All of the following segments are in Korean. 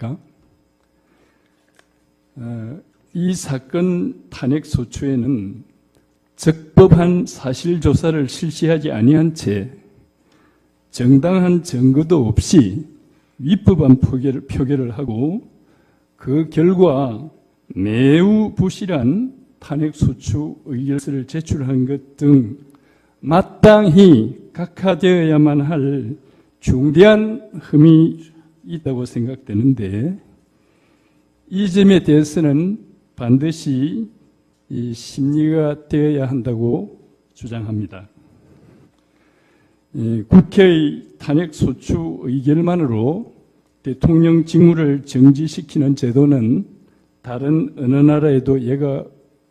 아닙니까? 이 사건 탄핵 소추에는 적법한 사실조사를 실시하지 아니한 채 정당한 증거도 없이 위법한 표결을 하고 그 결과 매우 부실한 탄핵소추 의결서를 제출한 것 등 마땅히 각하되어야만 할 중대한 흠이 있다고 생각되는데, 이 점에 대해서는 반드시 심리가 되어야 한다고 주장합니다. 국회의 탄핵소추 의결만으로 대통령 직무를 정지시키는 제도는 다른 어느 나라에도 예가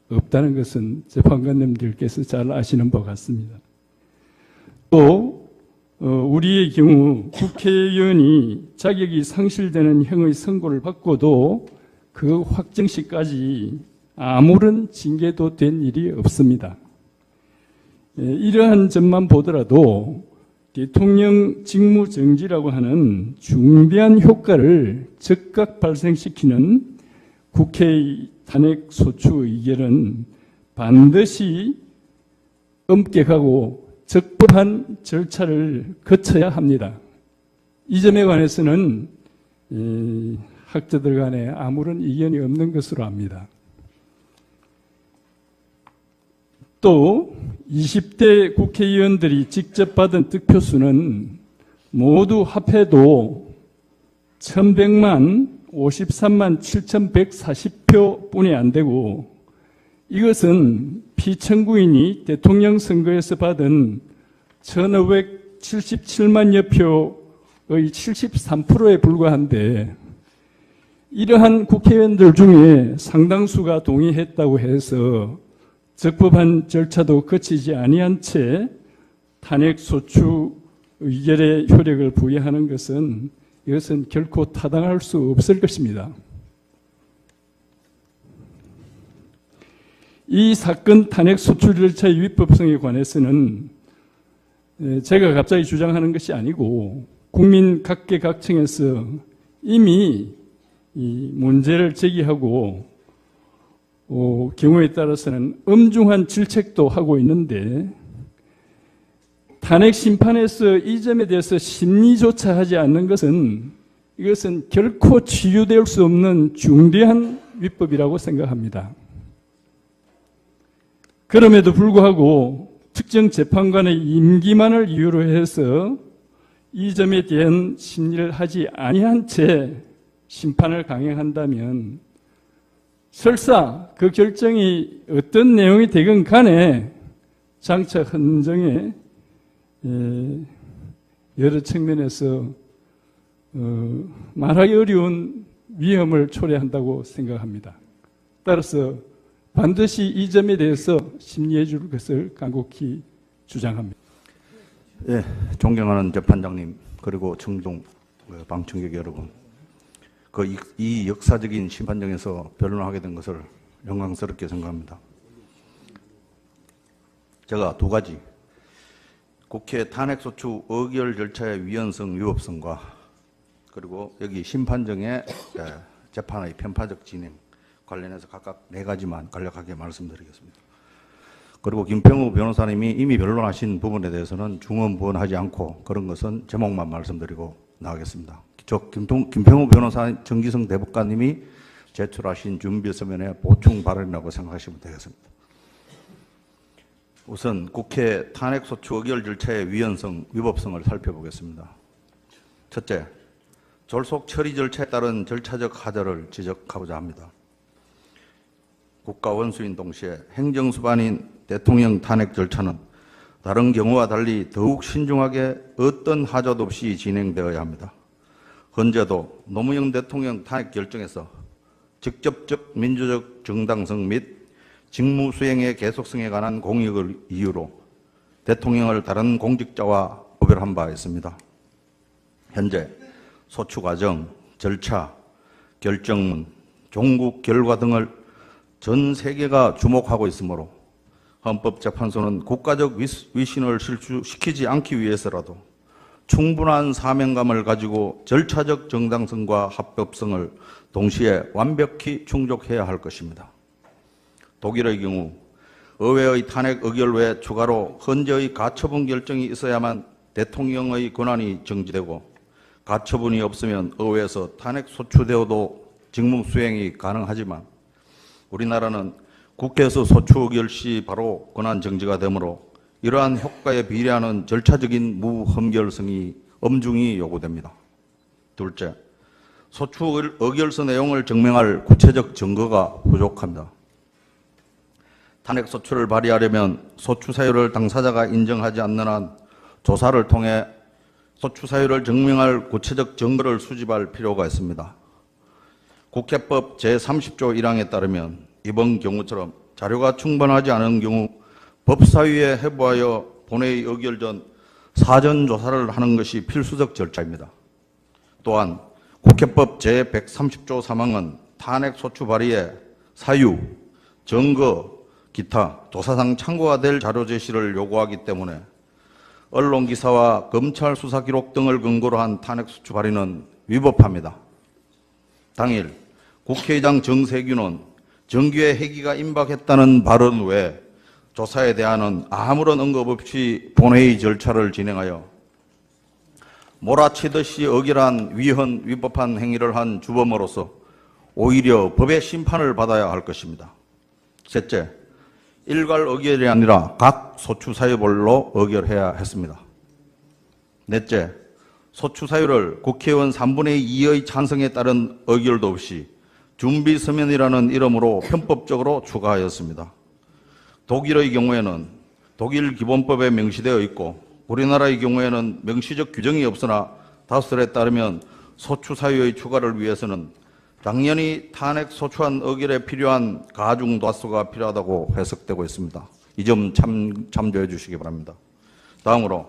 없다는 것은 재판관님들께서 잘 아시는 바 같습니다. 또 우리의 경우 국회의원이 자격이 상실되는 형의 선고를 받고도 그 확정 시까지 아무런 징계도 된 일이 없습니다. 이러한 점만 보더라도 대통령 직무 정지라고 하는 중대한 효과를 즉각 발생시키는 국회의 탄핵 소추 의결은 반드시 엄격하고 적법한 절차를 거쳐야 합니다. 이 점에 관해서는 학자들 간에 아무런 이견이 없는 것으로 압니다. 또 20대 국회의원들이 직접 받은 득표수는 모두 합해도 1100만 53만 7140표 뿐이 안 되고, 이것은 피청구인이 대통령 선거에서 받은 1577만여 표의 73%에 불과한데, 이러한 국회의원들 중에 상당수가 동의했다고 해서 적법한 절차도 거치지 아니한 채 탄핵소추 의결의 효력을 부여하는 것은, 이것은 결코 타당할 수 없을 것입니다. 이 사건 탄핵소추 절차의 위법성에 관해서는 제가 갑자기 주장하는 것이 아니고 국민 각계각층에서 이미 이 문제를 제기하고 경우에 따라서는 엄중한 질책도 하고 있는데, 탄핵 심판에서 이 점에 대해서 심리조차 하지 않는 것은, 이것은 결코 치유될 수 없는 중대한 위법이라고 생각합니다. 그럼에도 불구하고 특정 재판관의 임기만을 이유로 해서 이 점에 대한 심리를 하지 아니한 채 심판을 강행한다면, 설사 그 결정이 어떤 내용이 되건 간에 장차 헌정에 여러 측면에서 말하기 어려운 위험을 초래한다고 생각합니다. 따라서 반드시 이 점에 대해서 심리해 줄 것을 간곡히 주장합니다. 예, 존경하는 재판장님, 그리고 청동 방청객 여러분, 이 역사적인 심판정에서 변론하게 된 것을 영광스럽게 생각합니다. 제가 두 가지, 국회 탄핵소추 의결 절차의 위헌성, 위법성과, 그리고 여기 심판정의 재판의 편파적 진행 관련해서 각각 네 가지만 간략하게 말씀드리겠습니다. 그리고 김평우 변호사님이 이미 변론하신 부분에 대해서는 중언부언하지 않고 그런 것은 제목만 말씀드리고 나가겠습니다. 김평우 변호사, 정기성 대법관님이 제출하신 준비서면의 보충 발언이라고 생각하시면 되겠습니다. 우선 국회 탄핵소추 의결 절차의 위헌성, 위법성을 살펴보겠습니다. 첫째, 졸속 처리 절차에 따른 절차적 하자를 지적하고자 합니다. 국가 원수인 동시에 행정수반인 대통령 탄핵 절차는 다른 경우와 달리 더욱 신중하게 어떤 하자도 없이 진행되어야 합니다. 헌재도 노무현 대통령 탄핵 결정에서 직접적 민주적 정당성 및 직무 수행의 계속성에 관한 공익을 이유로 대통령을 다른 공직자와 구별한 바 있습니다. 현재 소추 과정, 절차, 결정문, 종국 결과 등을 전 세계가 주목하고 있으므로 헌법재판소는 국가적 위신을 실추시키지 않기 위해서라도 충분한 사명감을 가지고 절차적 정당성과 합법성을 동시에 완벽히 충족해야 할 것입니다. 독일의 경우 의회의 탄핵 의결 외에 추가로 헌재의 가처분 결정이 있어야만 대통령의 권한이 정지되고 가처분이 없으면 의회에서 탄핵 소추되어도 직무 수행이 가능하지만 우리나라는 국회에서 소추 의결 시 바로 권한 정지가 되므로 이러한 효과에 비례하는 절차적인 무험결성이 엄중히 요구됩니다. 둘째, 소추 의결서 내용을 증명할 구체적 증거가 부족합니다. 탄핵 소추를 발의하려면 소추 사유를 당사자가 인정하지 않는 한 조사를 통해 소추 사유를 증명할 구체적 증거를 수집할 필요가 있습니다. 국회법 제30조 1항에 따르면 이번 경우처럼 자료가 충분하지 않은 경우 법사위에 해부하여 본회의 의결 전 사전 조사를 하는 것이 필수적 절차입니다. 또한 국회법 제130조 3항은 탄핵 소추 발의의 사유, 증거, 기타 조사상 참고가 될 자료 제시를 요구하기 때문에 언론 기사와 검찰 수사 기록 등을 근거로 한 탄핵 소추 발의는 위법합니다. 당일 국회의장 정세균은 정규의 회기가 임박했다는 발언 외에 조사에 대한은 아무런 언급 없이 본회의 절차를 진행하여 몰아치듯이 억울한 위법한 행위를 한 주범으로서 오히려 법의 심판을 받아야 할 것입니다. 셋째, 일괄 의결이 아니라 각 소추 사유별로 의결해야 했습니다. 넷째, 소추 사유를 국회의원 3분의 2의 찬성에 따른 의결도 없이 준비 서면이라는 이름으로 편법적으로 추가하였습니다. 독일의 경우에는 독일 기본법에 명시되어 있고 우리나라의 경우에는 명시적 규정이 없으나 다수설에 따르면 소추 사유의 추가를 위해서는 당연히 탄핵 소추안 의결에 필요한 가중 다수가 필요하다고 해석되고 있습니다. 이 점 참조해 주시기 바랍니다. 다음으로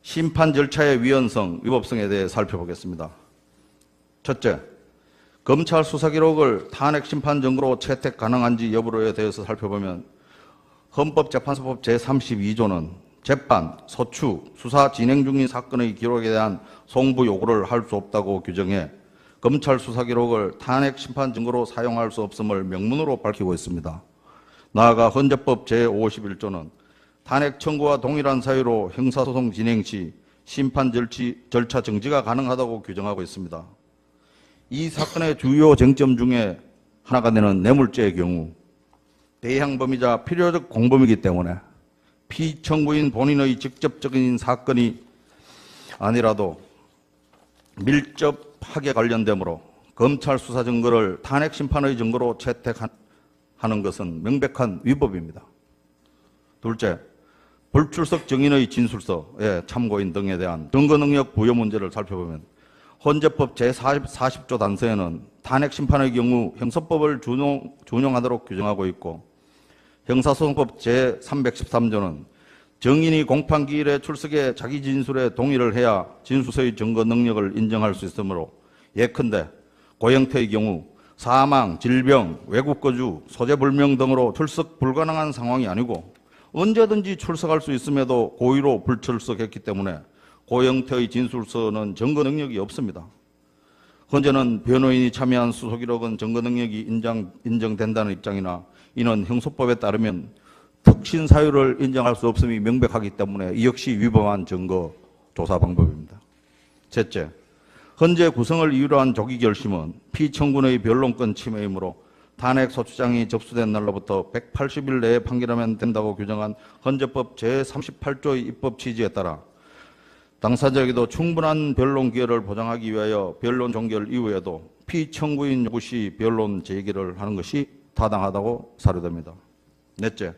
심판 절차의 위헌성, 위법성에 대해 살펴보겠습니다. 첫째, 검찰 수사 기록을 탄핵 심판 증거로 채택 가능한지 여부에 대해서 살펴보면 헌법재판소법 제32조는 재판, 소추, 수사 진행 중인 사건의 기록에 대한 송부 요구를 할 수 없다고 규정해 검찰 수사 기록을 탄핵 심판 증거로 사용할 수 없음을 명문으로 밝히고 있습니다. 나아가 헌재법 제51조는 탄핵 청구와 동일한 사유로 형사소송 진행 시 심판 절차 정지가 가능하다고 규정하고 있습니다. 이 사건의 주요 쟁점 중에 하나가 되는 뇌물죄의 경우 대형범이자 필요적 공범이기 때문에 피청구인 본인의 직접적인 사건이 아니라도 밀접하게 관련되므로 검찰 수사 증거를 탄핵 심판의 증거로 채택하는 것은 명백한 위법입니다. 둘째, 불출석 증인의 진술서의 참고인 등에 대한 증거 능력 부여 문제를 살펴보면 헌재법 제40조 단서에는 탄핵 심판의 경우 형사법을 준용하도록 규정하고 있고 형사소송법 제313조는 증인이 공판기일에 출석해 자기 진술에 동의를 해야 진술서의 증거 능력을 인정할 수 있으므로 예컨대 고형태의 경우 사망, 질병, 외국 거주, 소재 불명 등으로 출석 불가능한 상황이 아니고 언제든지 출석할 수 있음에도 고의로 불출석했기 때문에 고형태의 진술서는 증거 능력이 없습니다. 헌재는 변호인이 참여한 수소 기록은 증거 능력이 인정된다는 입장이나 이는 형소법에 따르면 특신 사유를 인정할 수 없음이 명백하기 때문에 이 역시 위법한 증거 조사 방법입니다. 셋째, 헌재 구성을 이유로 한 조기 결심은 피청구인의 변론권 침해이므로 탄핵 소추장이 접수된 날로부터 180일 내에 판결하면 된다고 규정한 헌재법 제38조의 입법 취지에 따라 당사자에게도 충분한 변론 기회를 보장하기 위하여 변론 종결 이후에도 피청구인 요구 시 변론 제기를 하는 것이 타당하다고 사료됩니다. 넷째,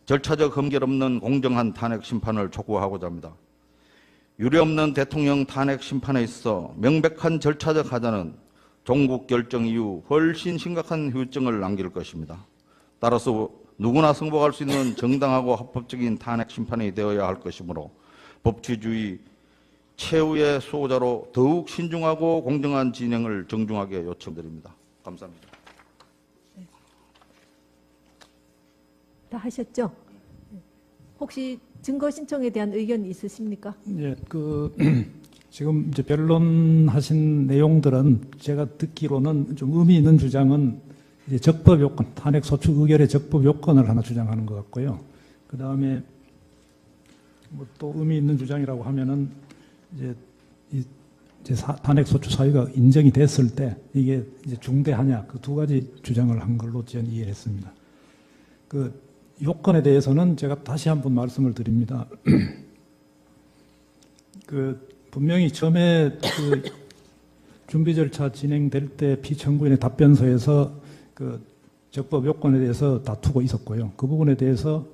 절차적 흠결 없는 공정한 탄핵 심판을 촉구하고자 합니다. 유례없는 대통령 탄핵 심판에 있어 명백한 절차적 하자는 종국 결정 이후 훨씬 심각한 후유증을 남길 것입니다. 따라서 누구나 승복할 수 있는 정당하고 합법적인 탄핵 심판이 되어야 할 것이므로 법치주의 최후의 수호자로 더욱 신중하고 공정한 진행을 정중하게 요청드립니다. 감사합니다. 다 하셨죠? 혹시 증거 신청에 대한 의견이 있으십니까? 예, 지금 이제 변론하신 내용들은 제가 듣기로는 좀 의미 있는 주장은 이제 적법 요건, 탄핵 소추 의결의 적법 요건을 하나 주장하는 것 같고요. 그 다음에 뭐 또 의미 있는 주장이라고 하면은 이제 탄핵 소추 사유가 인정이 됐을 때 이게 이제 중대하냐, 그 두 가지 주장을 한 걸로 저는 이해했습니다. 그 요건에 대해서는 제가 다시 한번 말씀을 드립니다. 분명히 처음에 준비 절차 진행될 때 피청구인의 답변서에서 적법 요건에 대해서 다투고 있었고요. 그 부분에 대해서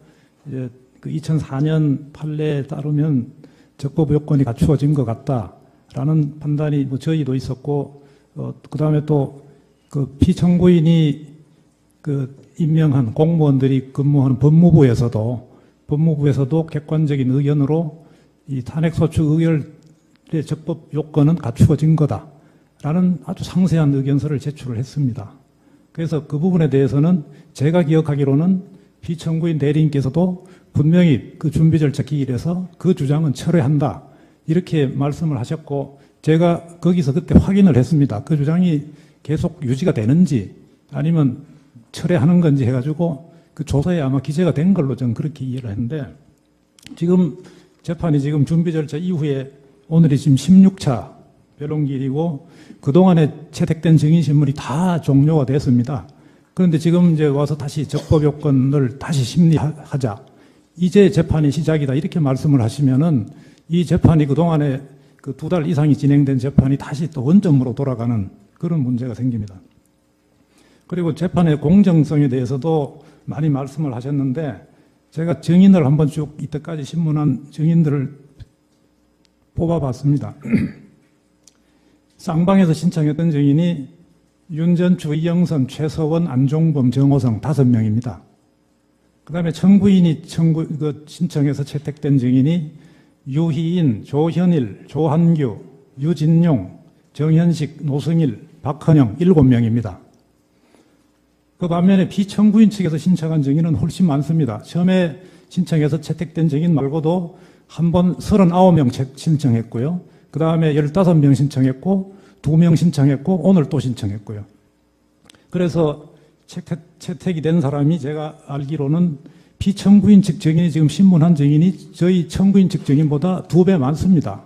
이제 2004년 판례에 따르면 적법 요건이 갖추어진 것 같다라는 판단이 뭐 저희도 있었고, 그 다음에 또 피청구인이 임명한 공무원들이 근무하는 법무부에서도 객관적인 의견으로 이 탄핵소추 의결의 적법 요건은 갖추어진 거다라는 아주 상세한 의견서를 제출을 했습니다. 그래서 그 부분에 대해서는 제가 기억하기로는 피청구인 대리인께서도 분명히 그 준비 절차 기일에서 그 주장은 철회한다 이렇게 말씀을 하셨고, 제가 거기서 그때 확인을 했습니다. 그 주장이 계속 유지가 되는지 아니면 철회하는 건지 해가지고 그 조사에 아마 기재가 된 걸로 저는 그렇게 이해를 했는데, 지금 재판이 지금 준비 절차 이후에 오늘이 지금 16차 변론기일이고 그동안에 채택된 증인신문이 다 종료가 됐습니다. 그런데 지금 이제 와서 다시 적법 요건을 다시 심리하자, 이제 재판이 시작이다 이렇게 말씀을 하시면은 이 재판이 그동안에 그 2달 이상이 진행된 재판이 다시 또 원점으로 돌아가는 그런 문제가 생깁니다. 그리고 재판의 공정성에 대해서도 많이 말씀을 하셨는데, 제가 증인을 한번 쭉 이때까지 신문한 증인들을 뽑아봤습니다. 쌍방에서 신청했던 증인이 윤전추, 이영선, 최서원, 안종범, 정호성 5명입니다. 그 다음에 청구인이 신청해서 채택된 증인이 유희인, 조현일, 조한규, 유진용, 정현식, 노승일, 박헌영 7명입니다. 그 반면에 비청구인 측에서 신청한 증인은 훨씬 많습니다. 처음에 신청해서 채택된 증인 말고도 한 번 39명 신청했고요. 그 다음에 15명 신청했고 2명 신청했고 오늘 또 신청했고요. 그래서 채택이 된 사람이 제가 알기로는 비청구인 측 증인이 지금 신문한 증인이 저희 청구인 측 증인보다 2배 많습니다.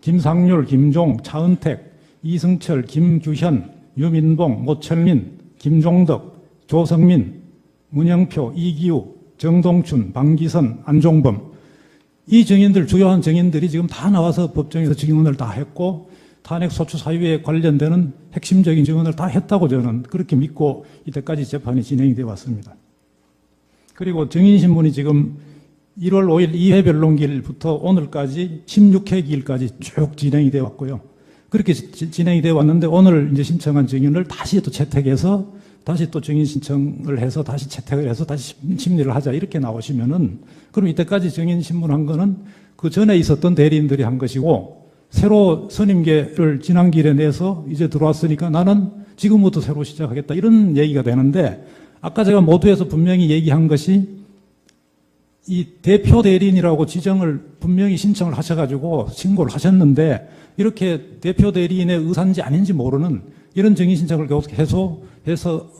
김상률, 김종, 차은택, 이승철, 김규현, 유민봉, 모철민, 김종덕, 조성민, 문영표, 이기우, 정동춘, 방기선, 안종범, 이 증인들, 주요한 증인들이 지금 다 나와서 법정에서 증언을 다 했고 탄핵 소추 사유에 관련되는 핵심적인 증언을 다 했다고 저는 그렇게 믿고 이때까지 재판이 진행이 되어 왔습니다. 그리고 증인신문이 지금 1월 5일 2회 변론기일부터 오늘까지 16회 기일까지 쭉 진행이 되어 왔고요. 그렇게 진행이 되어 왔는데 오늘 이제 신청한 증인을 다시 또 채택해서 다시 또 증인 신청을 해서 다시 채택을 해서 다시 심리를 하자 이렇게 나오시면은, 그럼 이때까지 증인 신문한 거는 그 전에 있었던 대리인들이 한 것이고 새로 선임계를 지난 길에 내서 이제 들어왔으니까 나는 지금부터 새로 시작하겠다 이런 얘기가 되는데, 아까 제가 모두에서 분명히 얘기한 것이 이 대표 대리인이라고 지정을 분명히 신청을 하셔가지고 신고를 하셨는데, 이렇게 대표 대리인의 의사인지 아닌지 모르는 이런 증인 신청을 계속 해서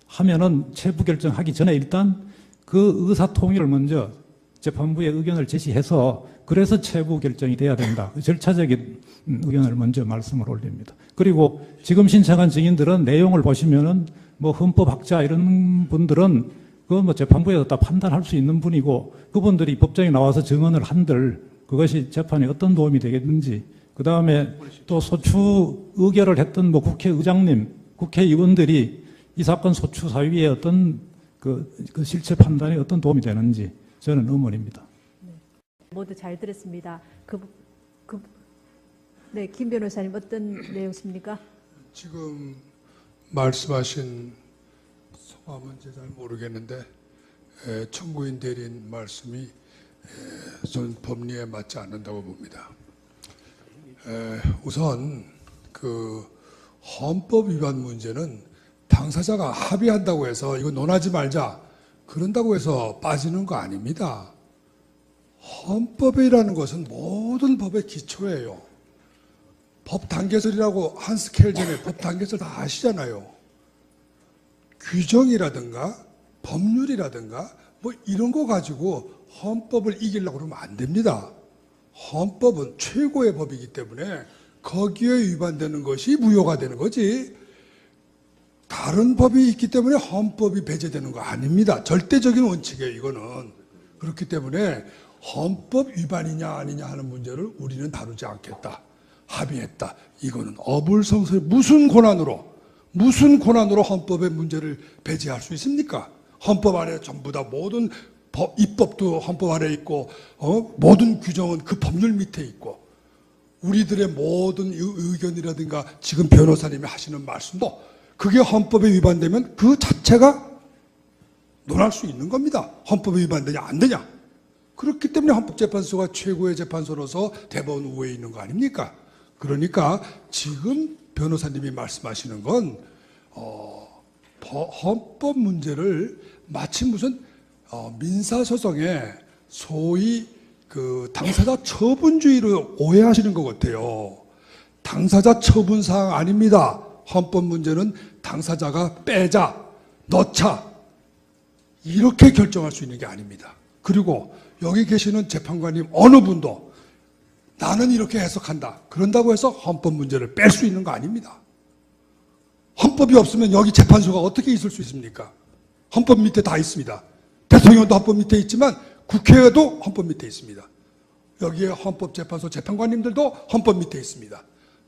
하면은 체부 결정하기 전에 일단 그 의사 통일을 먼저 재판부에 의견을 제시해서 그래서 체부 결정이 돼야 된다. 절차적인 의견을 먼저 말씀을 올립니다. 그리고 지금 신청한 증인들은 내용을 보시면은 뭐 헌법학자 이런 분들은 그건 뭐 재판부에서 다 판단할 수 있는 분이고, 그분들이 법정에 나와서 증언을 한들 그것이 재판에 어떤 도움이 되겠는지, 그 다음에 또 소추 의결을 했던 뭐 국회의장님, 국회의원들이 이 사건 소추 사유에 어떤 그 실체 판단에 어떤 도움이 되는지 저는 의문입니다. 네. 모두 잘 들었습니다. 네, 김 변호사님 어떤 내용이십니까? 지금 말씀하신 성함은 잘 모르겠는데 청구인 대리인 말씀이 저는 법리에 맞지 않는다고 봅니다. 우선 그 헌법 위반 문제는 당사자가 합의한다고 해서 이거 논하지 말자 그런다고 해서 빠지는 거 아닙니다. 헌법이라는 것은 모든 법의 기초예요. 법 단계설이라고 한 스케일 전에 법 단계설 다 아시잖아요. 규정이라든가 법률이라든가 뭐 이런 거 가지고 헌법을 이기려고 그러면 안 됩니다. 헌법은 최고의 법이기 때문에 거기에 위반되는 것이 무효가 되는 거지. 다른 법이 있기 때문에 헌법이 배제되는 거 아닙니다. 절대적인 원칙이에요, 이거는. 그렇기 때문에 헌법 위반이냐 아니냐 하는 문제를 우리는 다루지 않겠다. 합의했다. 이거는 어불성설 무슨 권한으로 헌법의 문제를 배제할 수 있습니까? 헌법 안에 전부 다 모든 입법도 헌법 안에 있고 모든 규정은 그 법률 밑에 있고 우리들의 모든 의견이라든가 지금 변호사님이 하시는 말씀도 그게 헌법에 위반되면 그 자체가 논할 수 있는 겁니다. 헌법에 위반되냐 안 되냐. 그렇기 때문에 헌법재판소가 최고의 재판소로서 대법원 우회에 있는 거 아닙니까? 그러니까 지금 변호사님이 말씀하시는 건 헌법 문제를 마치 무슨 민사소송에 소위 그 당사자 처분주의로 오해하시는 것 같아요. 당사자 처분사항 아닙니다. 헌법 문제는 당사자가 빼자, 넣자 이렇게 결정할 수 있는 게 아닙니다. 그리고 여기 계시는 재판관님 어느 분도 나는 이렇게 해석한다. 그런다고 해서 헌법 문제를 뺄 수 있는 거 아닙니다. 헌법이 없으면 여기 재판소가 어떻게 있을 수 있습니까? 헌법 밑에 다 있습니다. 대통령도 헌법 밑에 있지만 국회도 헌법 밑에 있습니다. 여기에 헌법재판소 재판관님들도 헌법 밑에 있습니다.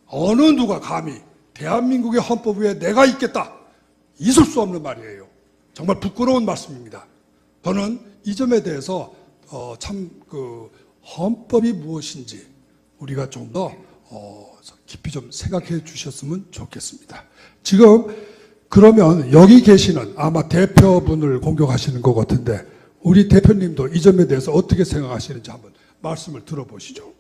어느 누가 감히 대한민국의 헌법 위에 내가 있겠다. 있을 수 없는 말이에요. 정말 부끄러운 말씀입니다. 저는 이 점에 대해서 참 그 헌법이 무엇인지 우리가 좀 더 깊이 좀 생각해 주셨으면 좋겠습니다. 지금 그러면 여기 계시는 아마 대표분을 공격하시는 것 같은데 우리 대표님도 이 점에 대해서 어떻게 생각하시는지 한번 말씀을 들어보시죠.